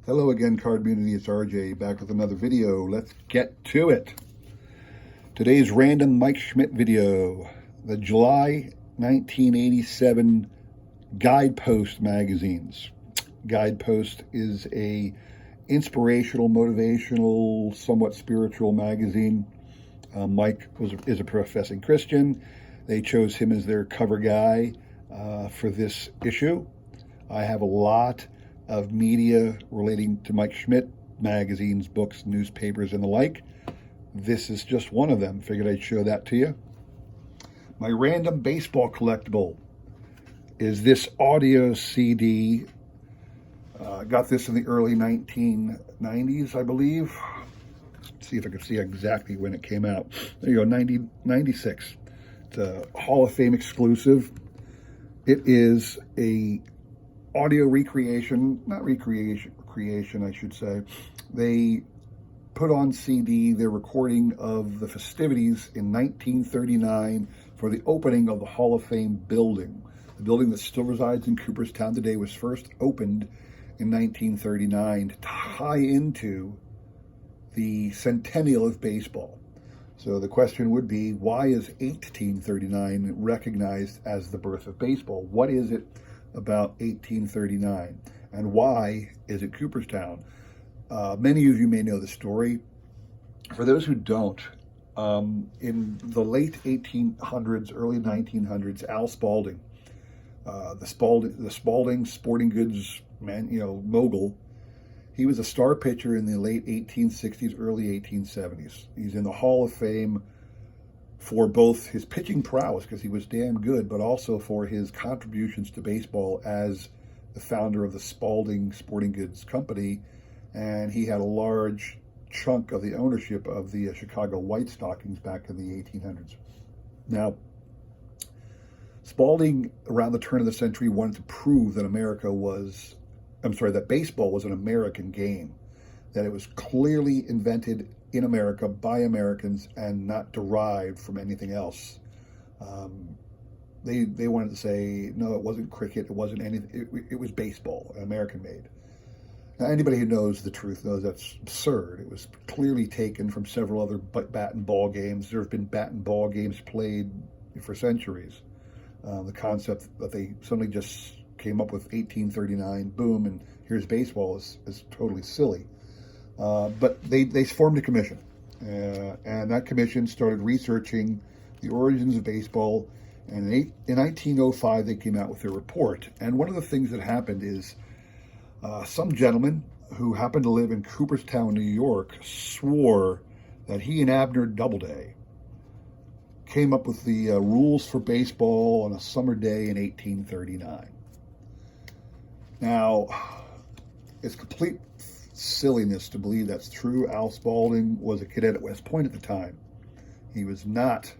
Hello again, Card Community. It's RJ back with another video. Let's get to it. Today's random Mike Schmidt video, the July 1987 Guidepost magazines. Guidepost is a inspirational, motivational, somewhat spiritual magazine. Mike is a professing Christian. They chose him as their cover guy for this issue. I have a lot of media relating to Mike Schmidt, magazines, books, newspapers, and the like. This is just one of them. Figured I'd show that to you. My random baseball collectible is this audio CD. Got this in the early 1990s, I believe. Let's see if I can see exactly when it came out. There you go, 96. It's a Hall of Fame exclusive. It is a audio recreation, not recreation, I should say. They put on CD their recording of the festivities in 1939 for the opening of the Hall of Fame building. The building that still resides in Cooperstown today was first opened in 1939 to tie into the centennial of baseball. So the question would be, why is 1839 recognized as the birth of baseball? What is it about 1839, and why is it Cooperstown? Many of you may know the story. For those who don't, in the late 1800s, early 1900s, Al Spalding, the Spalding sporting goods mogul, he was a star pitcher in the late 1860s, early 1870s. He's in the Hall of Fame for both his pitching prowess, because he was damn good, but also for his contributions to baseball as the founder of the Spalding Sporting Goods Company. And he had a large chunk of the ownership of the Chicago White Stockings back in the 1800s. Now, Spalding, around the turn of the century, wanted to prove that that baseball was an American game, that it was clearly invented in America by Americans and not derived from anything else. They wanted to say, no, it wasn't cricket, it wasn't anything, it was baseball, American made. Now, anybody who knows the truth knows that's absurd. It was clearly taken from several other bat and ball games. There have been bat and ball games played for centuries. The concept that they suddenly just came up with 1839, boom, and here's baseball is totally silly. But they formed a commission, and that commission started researching the origins of baseball, and in 1905 they came out with their report. And one of the things that happened is some gentleman who happened to live in Cooperstown, New York, swore that he and Abner Doubleday came up with the rules for baseball on a summer day in 1839. Now, it's complete silliness to believe that's true. Al Spalding was a cadet at West Point at the time. He did not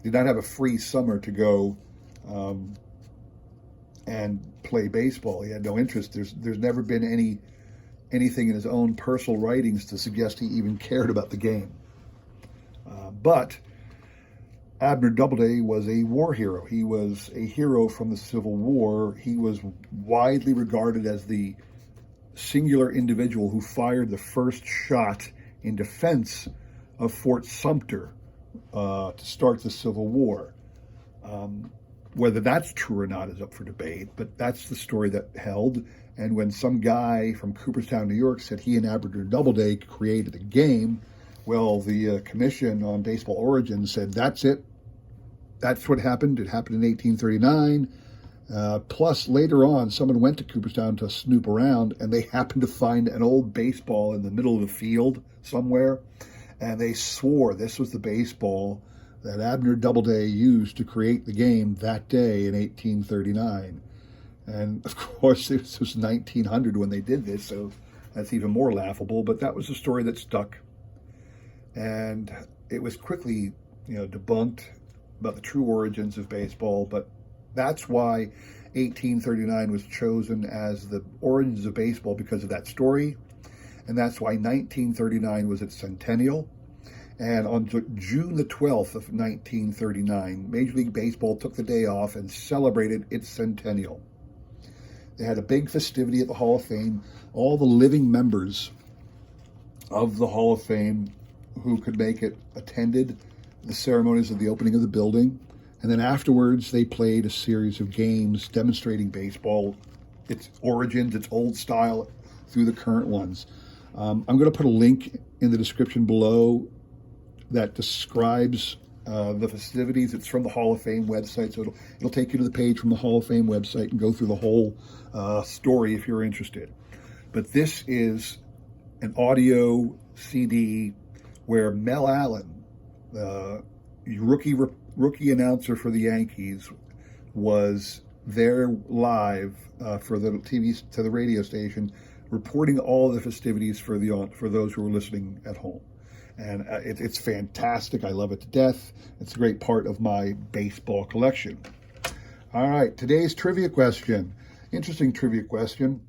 have a free summer to go and play baseball. He had no interest. There's never been anything in his own personal writings to suggest he even cared about the game. But Abner Doubleday was a war hero. He was a hero from the Civil War. He was widely regarded as the singular individual who fired the first shot in defense of Fort Sumter to start the Civil War. Whether that's true or not is up for debate, but that's the story that held. And when some guy from Cooperstown, New York said he and Abner Doubleday created a game, well, the Commission on Baseball Origins said, that's it. That's what happened. It happened in 1839. Plus, later on, someone went to Cooperstown to snoop around, and they happened to find an old baseball in the middle of the field somewhere, and they swore this was the baseball that Abner Doubleday used to create the game that day in 1839. And, of course, this was 1900 when they did this, so that's even more laughable, but that was a story that stuck. And it was quickly, debunked about the true origins of baseball, but that's why 1839 was chosen as the origins of baseball, because of that story. And that's why 1939 was its centennial. And on June the 12th of 1939, Major League Baseball took the day off and celebrated its centennial. They had a big festivity at the Hall of Fame. All the living members of the Hall of Fame who could make it attended the ceremonies of the opening of the building. And then afterwards, they played a series of games demonstrating baseball, its origins, its old style, through the current ones. I'm going to put a link in the description below that describes the festivities. It's from the Hall of Fame website, so it'll take you to the page from the Hall of Fame website and go through the whole story if you're interested. But this is an audio CD where Mel Allen, the rookie announcer for the Yankees, was there live for the TV to the radio station, reporting all the festivities for those who were listening at home. And it's fantastic. I love it to death. It's a great part of my baseball collection. All right, today's trivia question. Interesting trivia question.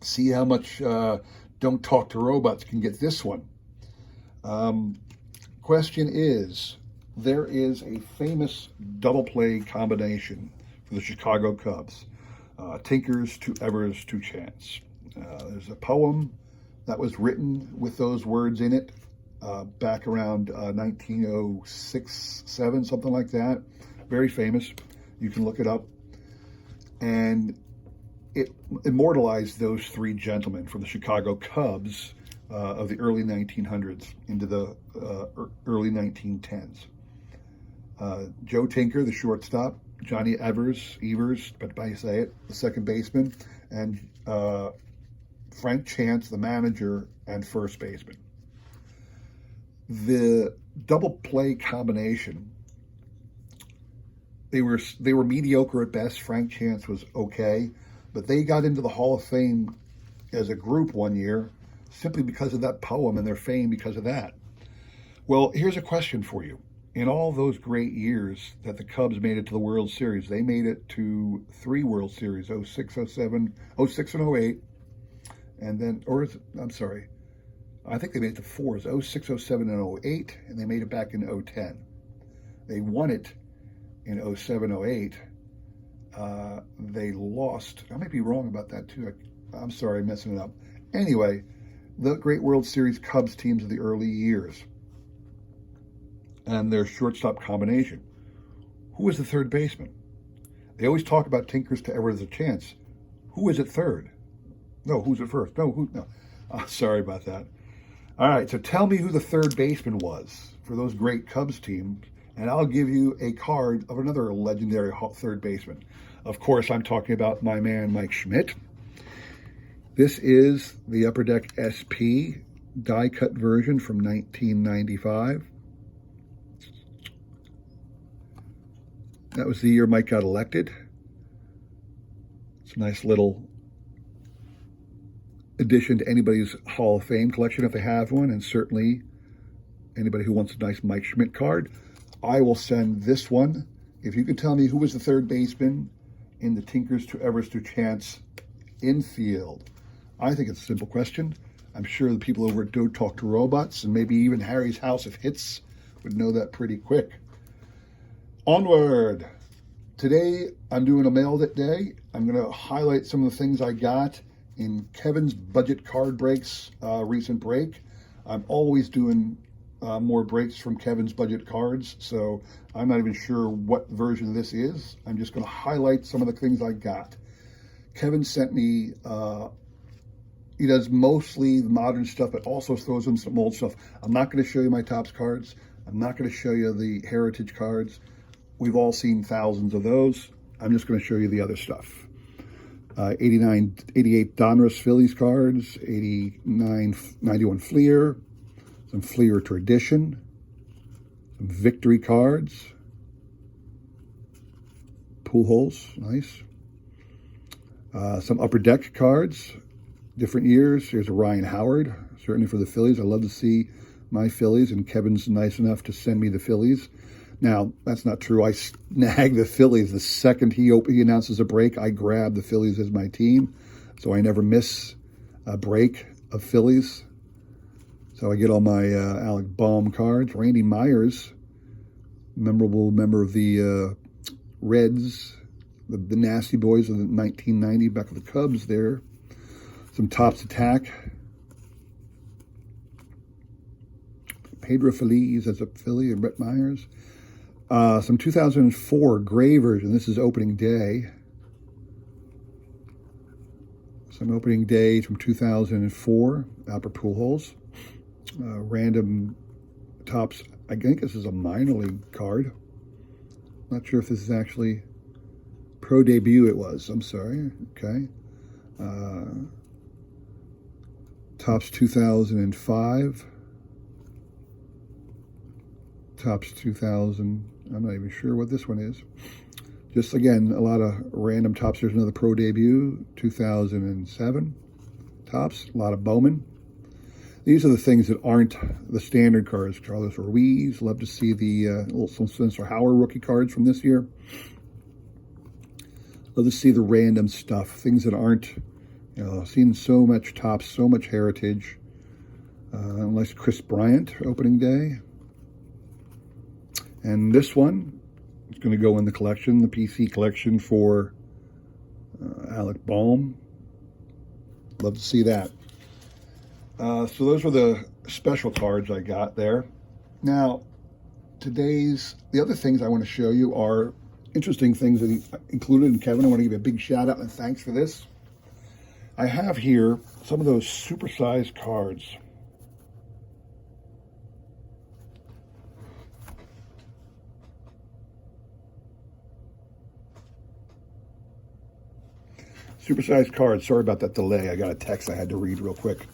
See how much Don't Talk to Robots can get this one. Question is, there is a famous double play combination for the Chicago Cubs. Tinkers to Evers to Chance. There's a poem that was written with those words in it back around 1906, 7, something like that. Very famous. You can look it up. And it immortalized those three gentlemen from the Chicago Cubs of the early 1900s into the early 1910s. Joe Tinker, the shortstop, Johnny Evers, but I say it, the second baseman, and Frank Chance, the manager and first baseman. The double play combination, they were mediocre at best. Frank Chance was okay, but they got into the Hall of Fame as a group one year simply because of that poem and their fame because of that. Well, here's a question for you. In all those great years that the Cubs made it to the World Series, they made it to 3 World Series, 06, 07, 06 and 08, and then, I think they made it to 4, 06, 07, and 08, and they made it back in 010. They won it in 07, 08. They lost. I might be wrong about that too. I'm sorry, I'm messing it up. Anyway, the great World Series Cubs teams of the early years and their shortstop combination. Who was the third baseman? They always talk about Tinkers to Evers to Chance. Who is at third? No, who's at first? No. Sorry about that. All right, so tell me who the third baseman was for those great Cubs teams, and I'll give you a card of another legendary third baseman. Of course, I'm talking about my man, Mike Schmidt. This is the Upper Deck SP die-cut version from 1995. That was the year Mike got elected. It's a nice little addition to anybody's Hall of Fame collection if they have one, and certainly anybody who wants a nice Mike Schmidt card. I will send this one. If you can tell me who was the third baseman in the Tinkers to Evers to Chance infield. I think it's a simple question. I'm sure the people over at Don't Talk to Robots and maybe even Harry's House of Hits would know that pretty quick. Onward. Today, I'm doing a mailed it day. I'm going to highlight some of the things I got in Kevin's Budget Card Breaks recent break. I'm always doing more breaks from Kevin's Budget Cards, so I'm not even sure what version this is. I'm just going to highlight some of the things I got. Kevin sent me, he does mostly the modern stuff, but also throws in some old stuff. I'm not going to show you my Topps cards. I'm not going to show you the Heritage cards. We've all seen thousands of those. I'm just going to show you the other stuff. 88 Donruss Phillies cards, 91 Fleer, some Fleer Tradition, some Victory cards, Pujols, nice. Some Upper Deck cards, different years. Here's a Ryan Howard, certainly for the Phillies. I love to see my Phillies, and Kevin's nice enough to send me the Phillies. Now, that's not true. I snag the Phillies the second he announces a break. I grab the Phillies as my team, so I never miss a break of Phillies. So I get all my Alec Bohm cards. Randy Myers, memorable member of the Reds, the Nasty Boys of the 1990, back with the Cubs there. Some Topps Attack. Pedro Feliz as a Philly and Brett Myers. Some 2004 gray version. This is opening day. Some opening day from 2004. Albert Pujols. Random Topps. I think this is a minor league card. Not sure if this is actually pro debut. It was. I'm sorry. Okay. Topps 2005. Topps 2000. I'm not even sure what this one is. Just again, a lot of random Topps. There's another pro debut, 2007 Topps. A lot of Bowman. These are the things that aren't the standard cards. Carlos Ruiz. Love to see the little Spencer Howard rookie cards from this year. Love to see the random stuff. Things that aren't, you know, seen so much Topps, so much heritage. Unless Chris Bryant opening day. And this one is going to go in the collection, the PC collection for Alec Bohm. Love to see that. So those were the special cards I got there. Now, the other things I want to show you are interesting things that he included. And Kevin, I want to give you a big shout out and thanks for this. I have here some of those supersized cards. Supersized cards. Sorry about that delay. I got a text I had to read real quick.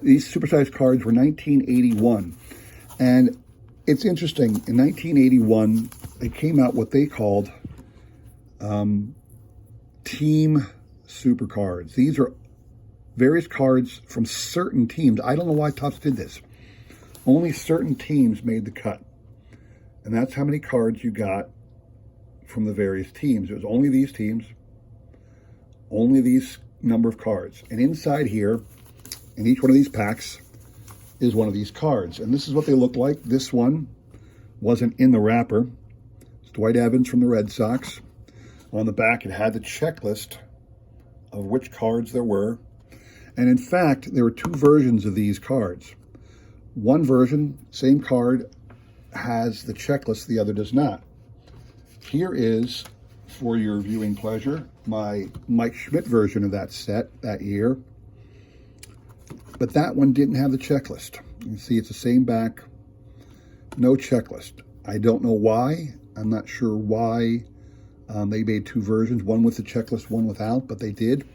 These supersized cards were 1981. And it's interesting. In 1981, they came out what they called team super cards. These are various cards from certain teams. I don't know why Topps did this. Only certain teams made the cut. And that's how many cards you got from the various teams. It was only these teams, only these number of cards. And inside here, in each one of these packs, is one of these cards. And this is what they look like. This one wasn't in the wrapper. It's Dwight Evans from the Red Sox. On the back, it had the checklist of which cards there were. And in fact, there were two versions of these cards. One version, same card, has the checklist, the other does not. Here is, for your viewing pleasure, my Mike Schmidt version of that set that year. But that one didn't have the checklist. You can see it's the same back, no checklist. I don't know why. I'm not sure why they made two versions, one with the checklist, one without, but they did.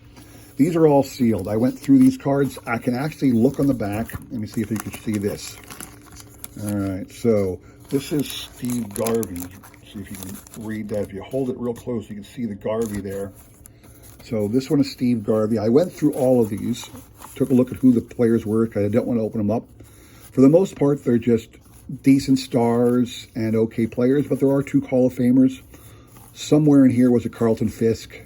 These are all sealed. I went through these cards. I can actually look on the back. Let me see if you can see this. All right, so this is Steve Garvey. See if you can read that. If you hold it real close, you can see the Garvey there. So this one is Steve Garvey. I went through all of these, took a look at who the players were, because I don't want to open them up. For the most part, they're just decent stars and okay players, but there are two Hall of Famers. Somewhere in here was a Carlton Fisk,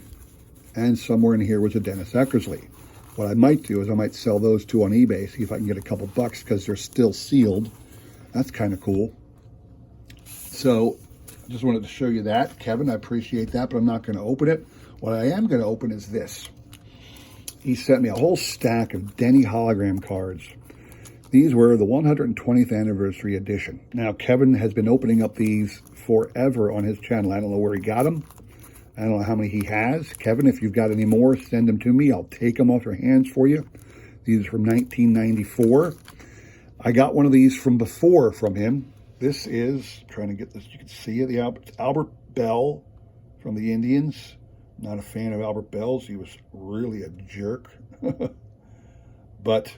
and somewhere in here was a Dennis Eckersley. What I might do is I might sell those two on eBay, see if I can get a couple bucks, because they're still sealed. That's kind of cool. So just wanted to show you that. Kevin, I appreciate that, but I'm not going to open it. What I am going to open is this. He sent me a whole stack of Denny hologram cards. These were the 120th anniversary edition. Now, Kevin has been opening up these forever on his channel. I don't know where he got them. I don't know how many he has. Kevin, if you've got any more, send them to me. I'll take them off your hands for you. These are from 1994. I got one of these from before from him. This is, trying to get this, you can see it, the Albert Bell from the Indians. Not a fan of Albert Bell's. He was really a jerk. But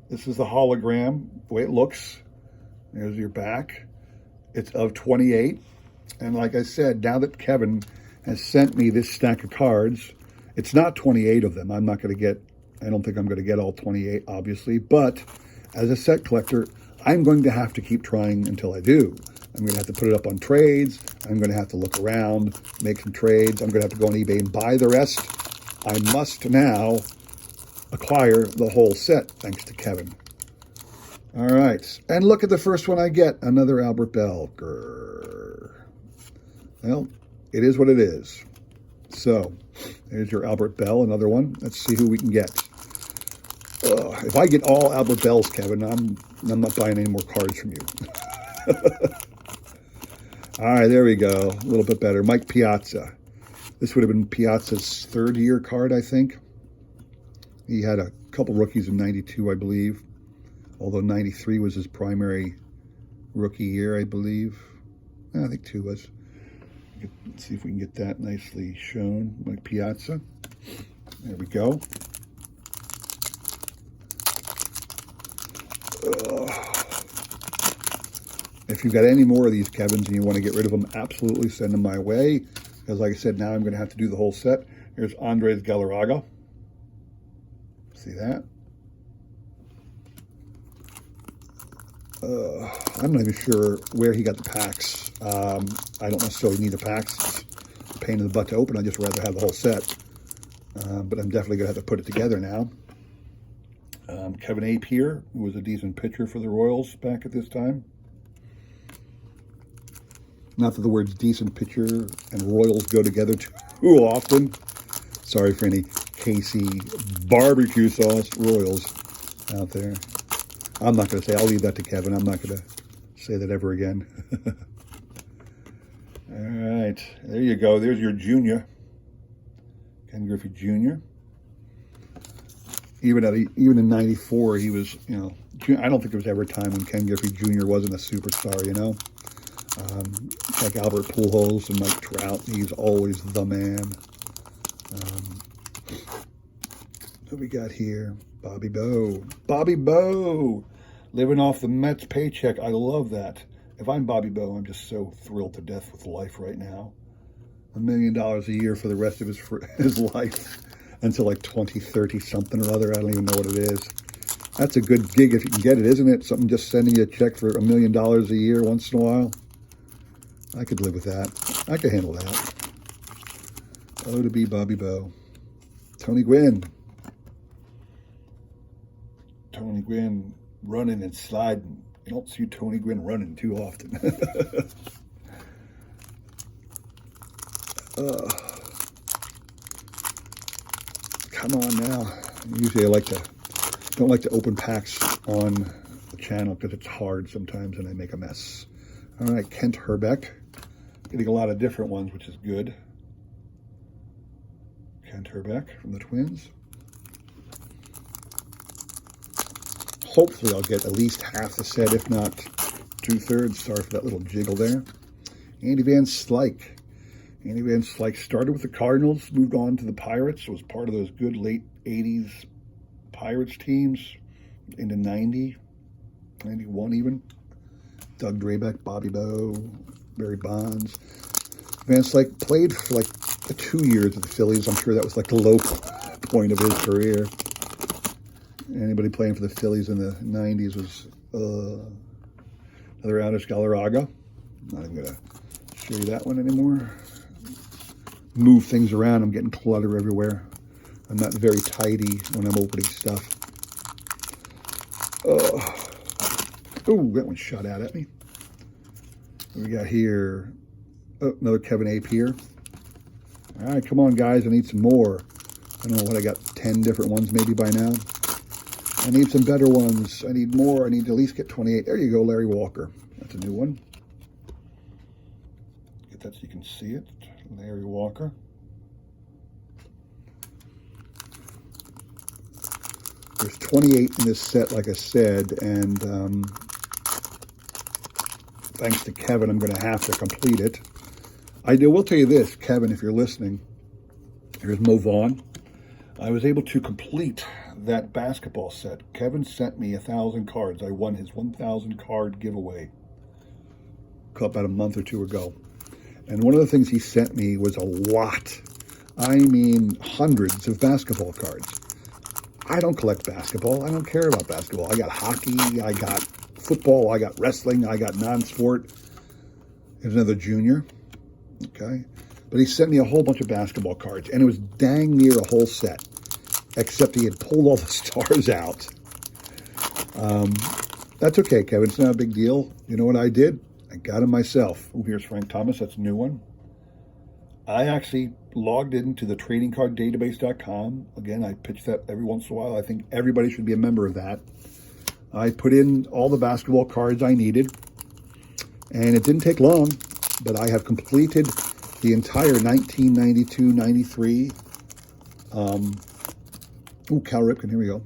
this is the hologram, the way it looks. There's your back. It's of 28. And like I said, now that Kevin has sent me this stack of cards, it's not 28 of them. I'm not going to get, I don't think I'm going to get all 28, obviously. But as a set collector, I'm going to have to keep trying until I do. I'm going to have to put it up on trades. I'm going to have to look around, make some trades. I'm going to have to go on eBay and buy the rest. I must now acquire the whole set, thanks to Kevin. All right. And look at the first one I get. Another Albert Bell. Grrr. Well, it is what it is. So, there's your Albert Bell, another one. Let's see who we can get. If I get all Albert Bells, Kevin, I'm not buying any more cards from you. All right, there we go. A little bit better. Mike Piazza. This would have been Piazza's third-year card, I think. He had a couple rookies in 92, I believe. Although 93 was his primary rookie year, I believe. I think 2 was. Let's see if we can get that nicely shown. Mike Piazza. There we go. If you've got any more of these, Kevins, and you want to get rid of them, absolutely send them my way. Because like I said, now I'm going to have to do the whole set. Here's Andres Galarraga. See that? I'm not even sure where he got the packs. I don't necessarily need the packs. It's a pain in the butt to open. I'd just rather have the whole set. But I'm definitely going to have to put it together now. Kevin Appier, who was a decent pitcher for the Royals back at this time. Not that the words decent pitcher and Royals go together too often. Sorry for any KC barbecue sauce Royals out there. I'm not going to say, I'll leave that to Kevin. I'm not going to say that ever again. All right, there you go. There's your junior. Ken Griffey Jr. Even in 94, he was, you know, I don't think there was ever a time when Ken Griffey Jr. wasn't a superstar, you know. Like Albert Pujols and Mike Trout, he's always the man. What we got here? Bobby Bowe. Bobby Bowe! Living off the Mets paycheck. I love that. If I'm Bobby Bowe, I'm just so thrilled to death with life right now. $1 million a year for the rest of his life. Until like 2030 something or other. I don't even know what it is. That's a good gig if you can get it, isn't it? Something just sending you a check for $1 million a year once in a while. I could live with that. I could handle that. Oh, to be Bobby Bowe. Tony Gwynn. Tony Gwynn running and sliding. You don't see Tony Gwynn running too often. Come on now. Usually I don't like to open packs on the channel because it's hard sometimes and I make a mess. All right, Kent Hrbek. Getting a lot of different ones, which is good. Kent Hrbek from the Twins. Hopefully I'll get at least half the set, if not 2/3. Sorry for that little jiggle there. Andy Van Slyke. Andy Van Slyke started with the Cardinals, moved on to the Pirates, was part of those good late 80s Pirates teams into 90, 91 even. Doug Drabek, Bobby Bowe, Barry Bonds. Van Slyke played for like the 2 years of the Phillies. I'm sure that was like the low point of his career. Anybody playing for the Phillies in the 90s was another Andres Galarraga. Not even going to show you that one anymore. Move things around. I'm getting clutter everywhere. I'm not very tidy when I'm opening stuff. Oh, that one shot out at me. What we got here? Oh, another Kevin Appier. All right, come on, guys. I need some more. I don't know what I got, 10 different ones maybe by now. I need some better ones. I need more. I need to at least get 28. There you go, Larry Walker. That's a new one. Get that so you can see it. Larry Walker. There's 28 in this set, like I said, and thanks to Kevin, I'm going to have to complete it. I will tell you this, Kevin, if you're listening. Here's Mo Vaughn. I was able to complete that basketball set. Kevin sent me 1,000 cards. I won his 1,000 card giveaway about a month or two ago. And one of the things he sent me was a lot. I mean, hundreds of basketball cards. I don't collect basketball. I don't care about basketball. I got hockey. I got football. I got wrestling. I got non-sport. There's another junior. Okay. But he sent me a whole bunch of basketball cards, and it was dang near a whole set, except he had pulled all the stars out. That's okay, Kevin. It's not a big deal. You know what I did? I got them myself. Oh, here's Frank Thomas. That's a new one. I actually logged into the tradingcarddatabase.com. Again, I pitch that every once in a while. I think everybody should be a member of that. I put in all the basketball cards I needed, and it didn't take long, but I have completed the entire 1992-93. Cal Ripken, here we go.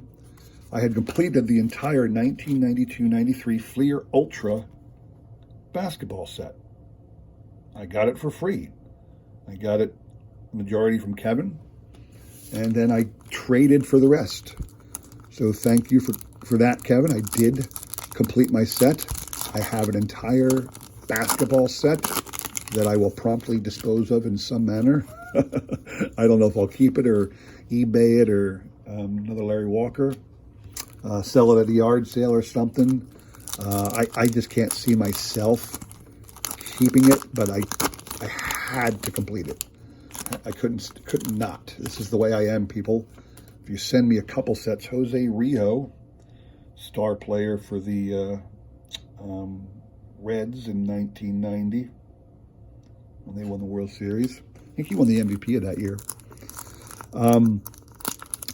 I had completed the entire 1992-93 Fleer Ultra basketball set. I got it for free. I got it majority from Kevin, and then I traded for the rest. So thank you for that, Kevin. I did complete my set. I have an entire basketball set that I will promptly dispose of in some manner. I don't know if I'll keep it or eBay it or another Larry Walker. Sell it at a yard sale or something. I just can't see myself keeping it, but I had to complete it. I couldn't not. This is the way I am, people. If you send me a couple sets, Jose Rio, star player for the Reds in 1990 when they won the World Series. I think he won the MVP of that year.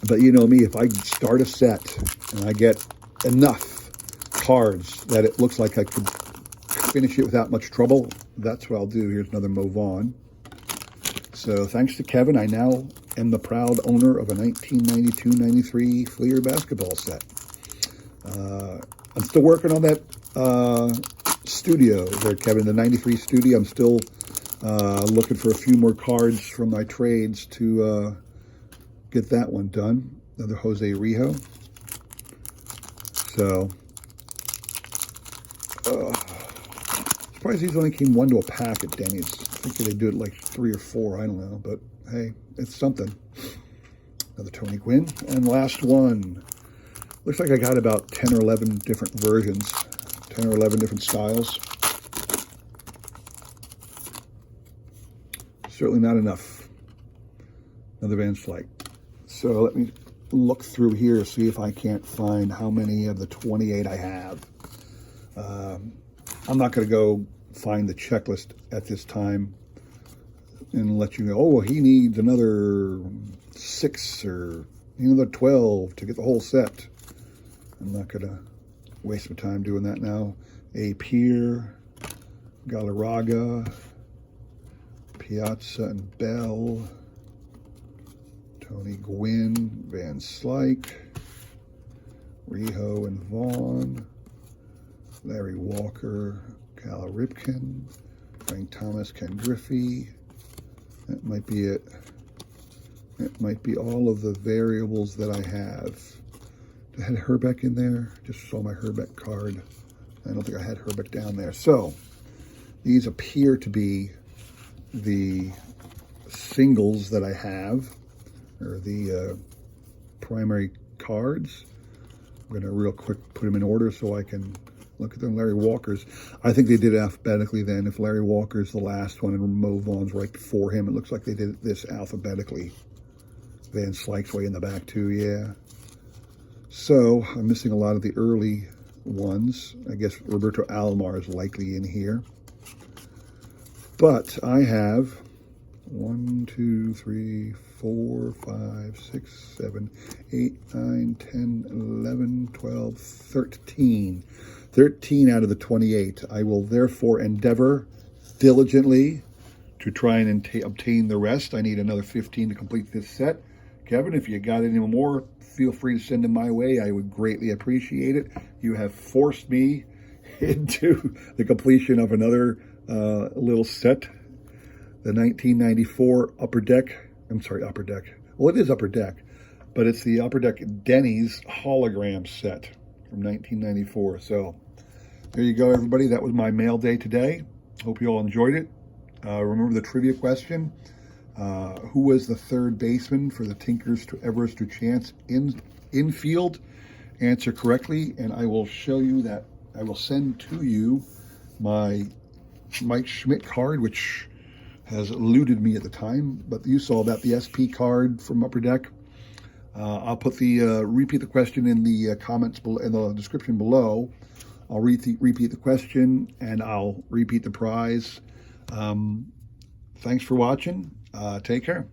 But you know me, if I start a set and I get enough cards that it looks like I could finish it without much trouble, that's what I'll do. Here's another Mo Vaughn. So thanks to Kevin, I now am the proud owner of a 1992-93 Fleer basketball set. I'm still working on that studio there, Kevin, the 93 studio. I'm still looking for a few more cards from my trades to get that one done. Another Jose Rio. So, surprised these only came one to a pack at Denny's. I think they do it like 3 or 4. I don't know, but hey, it's something. Another Tony Gwynn. And last one. Looks like I got about 10 or 11 different versions, 10 or 11 different styles. Certainly not enough. Another Van Slyke. So let me look through here, see if I can't find how many of the 28 I have. I'm not going to go find the checklist at this time and let you know, oh, well, he needs another 6 or another 12 to get the whole set. I'm not going to waste my time doing that now. A. Pierre, Galarraga, Piazza and Bell, Tony Gwynn, Van Slyke, Riho and Vaughn, Larry Walker, Cal Ripken, Frank Thomas, Ken Griffey. That might be it. It might be all of the variables that I have. I had Herbeck in there. Just saw my Herbeck card. I don't think I had Herbeck down there. So these appear to be the singles that I have, or the primary cards. I'm going to real quick put them in order so I can look at them. Larry Walker's. I think they did it alphabetically then. If Larry Walker's the last one and Mo Vaughn's right before him, it looks like they did this alphabetically. Van Slyke's way in the back too, yeah. So I'm missing a lot of the early ones. I guess Roberto Alomar is likely in here. But I have 1, 2, 3, 4, 5, 6, 7, 8, 9, 10, 11, 12, 13. 13 out of the 28. I will therefore endeavor diligently to try and obtain the rest. I need another 15 to complete this set. Kevin, if you got any more, feel free to send them my way. I would greatly appreciate it. You have forced me into the completion of another little set. The 1994 Upper Deck. I'm sorry, Upper Deck. Well, it is Upper Deck, but it's the Upper Deck Denny's hologram set from 1994. So there you go, everybody. That was my mail day today. Hope you all enjoyed it. Remember the trivia question. Who was the third baseman for the Tinkers to Everest to Chance infield? Answer correctly, and I will show you that. I will send to you my Mike Schmidt card, which has eluded me at the time, but you saw that, the SP card from Upper Deck. I'll put the repeat the question in the comments below, in the description below. I'll repeat the question, and I'll repeat the prize. Thanks for watching. Take care.